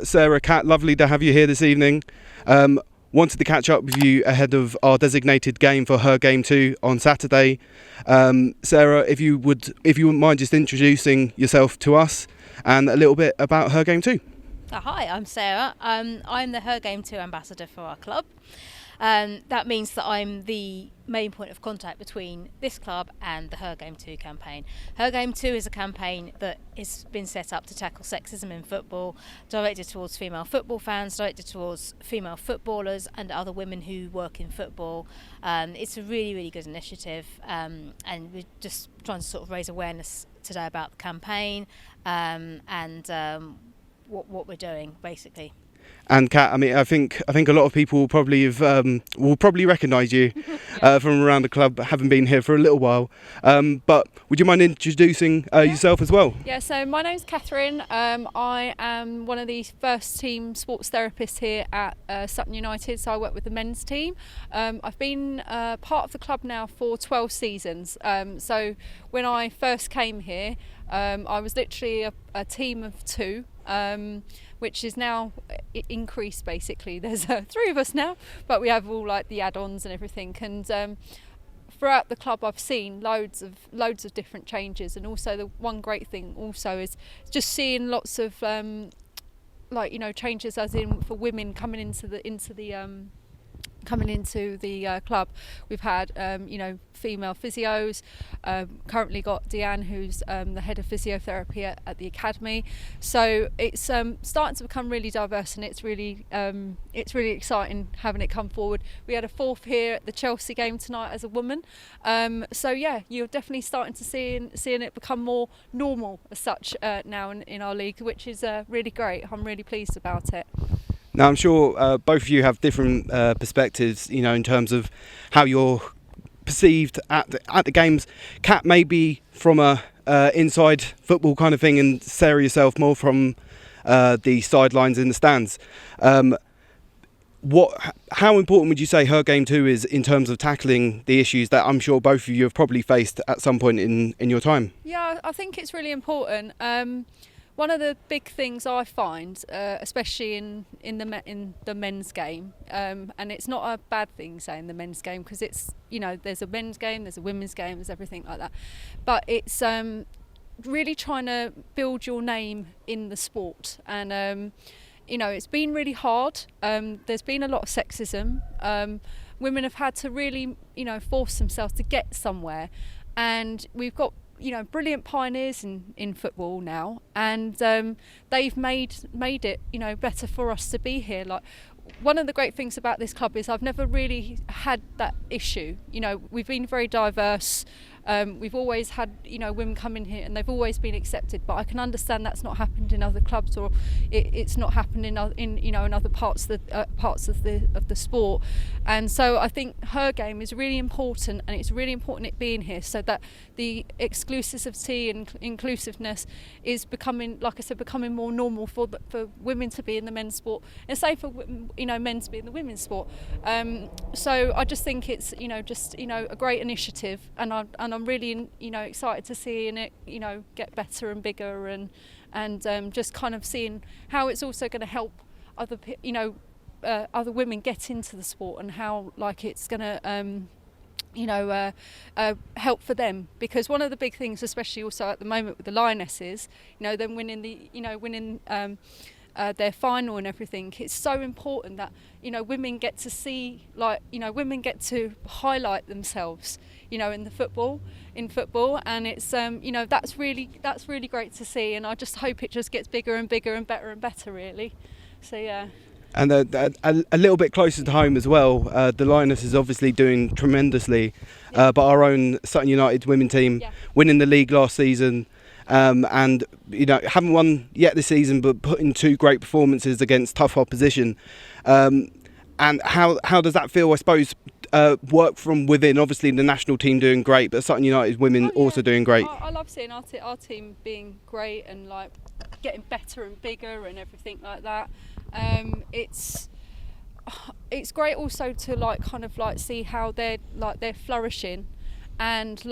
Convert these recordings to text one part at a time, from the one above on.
Sarah, Kat, lovely to have you here this evening. Wanted to catch up with you ahead of our designated game for Her Game 2 on Saturday. Sarah, if you wouldn't mind just introducing yourself to us and a little bit about Her Game 2. Hi, I'm Sarah. I'm the Her Game 2 ambassador for our club. That means that I'm the main point of contact between this club and the Her Game 2 campaign. Her Game 2 is a campaign that has been set up to tackle sexism in football, directed towards female football fans, directed towards female footballers and other women who work in football. It's a really, really good initiative, and we're just trying to sort of raise awareness today about the campaign and what we're doing, basically. And Kat, I think a lot of people will probably recognise you from around the club, having been here for a little while. But would you mind introducing yourself as well? Yeah, so my name's Catherine. I am one of the first team sports therapists here at Sutton United, so I work with the men's team. I've been part of the club now for 12 seasons. So when I first came here, I was literally a team of two. Which is now increased basically. There's 3 of us now, but we have all like the add-ons and everything. And throughout the club, I've seen loads of different changes. And also the one great thing also is just seeing lots of changes, as in for women coming into the club. We've had female physios, currently got Deanne, who's the head of physiotherapy at the academy. So it's starting to become really diverse, and it's really exciting having it come forward. We had a 4th here at the Chelsea game tonight as a woman. So yeah, you're definitely starting to seeing it become more normal as such now in our league, which is really great. I'm really pleased about it. Now, I'm sure both of you have different perspectives, in terms of how you're perceived at the games. Kat maybe from a inside football kind of thing, and Sarah yourself more from the sidelines in the stands. How important would you say Her Game 2 is in terms of tackling the issues that I'm sure both of you have probably faced at some point in your time? Yeah, I think it's really important. One of the big things I find, especially in the men's game, and it's not a bad thing saying the men's game, because it's, there's a men's game, there's a women's game, there's everything like that, but it's really trying to build your name in the sport. And it's been really hard. There's been a lot of sexism. Women have had to really force themselves to get somewhere, and we've got brilliant pioneers in football now, and they've made it better for us to be here. Like, one of the great things about this club is I've never really had that issue. We've been very diverse. We've always had women come in here, and they've always been accepted. But I can understand that's not happened in other clubs, or it's not happened in other parts of the sport. And so I think Her Game is really important, and it's really important it being here, so that the exclusivity and inclusiveness is becoming, like I said, becoming more normal for women to be in the men's sport, and say for men to be in the women's sport. So I just think it's a great initiative, and I'm really excited to seeing it get better and bigger, and just kind of seeing how it's also going to help other women get into the sport, and how it's going to help for them. Because one of the big things, especially also at the moment with the Lionesses, them winning their final and everything, it's so important that women get to see, women get to highlight themselves in football, and it's that's really great to see, and I just hope it just gets bigger and bigger and better and better, really. So yeah. And a little bit closer to home as well, the Lioness is obviously doing tremendously, but our own Sutton United women team winning the league last season, and haven't won yet this season, but put in 2 great performances against tough opposition. And how does that feel, I suppose, work from within? Obviously the national team doing great, but Sutton United women also doing great. I love seeing our team being great, and getting better and bigger and everything like that. It's great also to see how they're flourishing, and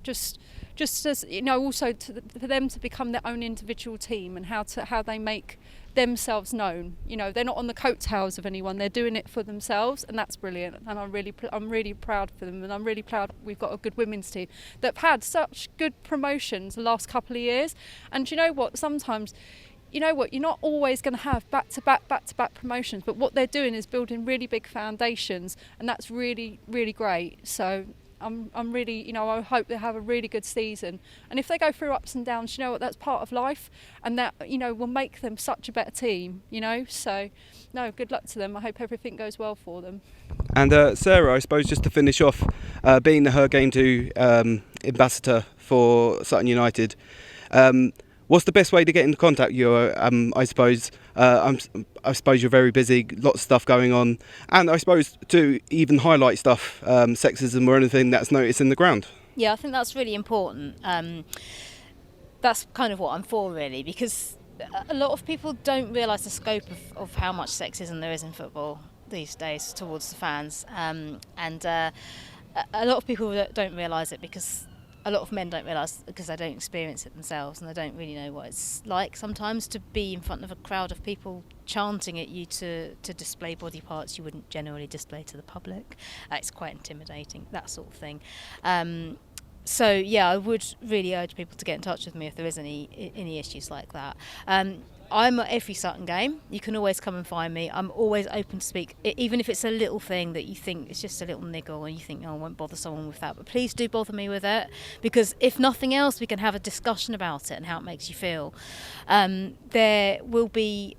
just just as also for them to become their own individual team, and how they make themselves known. They're not on the coattails of anyone, they're doing it for themselves, and that's brilliant. And I'm really proud for them, and I'm really proud we've got a good women's team that have had such good promotions the last couple of years. And sometimes you're not always going to have back-to-back promotions, but what they're doing is building really big foundations, and that's really, really great. So I'm really, I hope they have a really good season. And if they go through ups and downs, that's part of life, and that, will make them such a better team, So, no, good luck to them. I hope everything goes well for them. And Sarah, I suppose just to finish off, being the Her Game 2 ambassador for Sutton United, what's the best way to get into contact with you? I suppose you're very busy, lots of stuff going on, and I suppose to even highlight stuff, sexism or anything that's noticed in the ground. Yeah, I think that's really important. That's kind of what I'm for, really, because a lot of people don't realise the scope of how much sexism there is in football these days towards the fans, and a lot of people don't realise it because a lot of men don't realise, because they don't experience it themselves, and they don't really know what it's like sometimes to be in front of a crowd of people chanting at you to display body parts you wouldn't generally display to the public. It's quite intimidating, that sort of thing. So yeah, I would really urge people to get in touch with me if there is any issues like that. I'm at every Sutton game. You can always come and find me. I'm always open to speak, even if it's a little thing that you think is just a little niggle and you think, I won't bother someone with that. But please do bother me with it, because if nothing else, we can have a discussion about it and how it makes you feel. There will be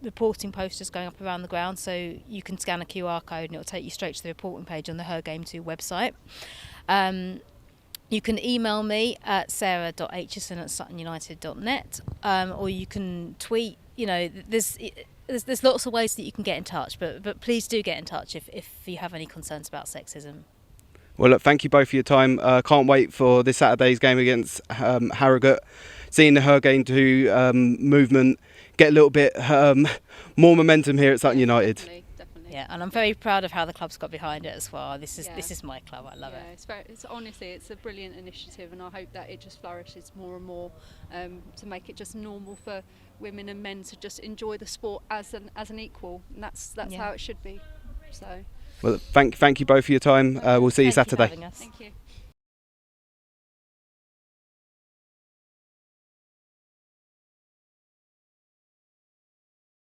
reporting posters going up around the ground, so you can scan a QR code and it'll take you straight to the reporting page on the Her Game 2 website. You can email me at sarah.aitchison@suttonunited.net, or you can tweet. There's lots of ways that you can get in touch, but please do get in touch if you have any concerns about sexism. Well, look, thank you both for your time. Can't wait for this Saturday's game against Harrogate. Seeing the Her Game 2 movement get a little bit more momentum here at Sutton United. Definitely. Yeah, and I'm very proud of how the club's got behind it as well. This is my club. I love it. Honestly, it's a brilliant initiative, and I hope that it just flourishes more and more, to make it just normal for women and men to just enjoy the sport as an equal, and that's how it should be. So, well, thank you both for your time. We'll see you Saturday. Thank you for having us. Thank you.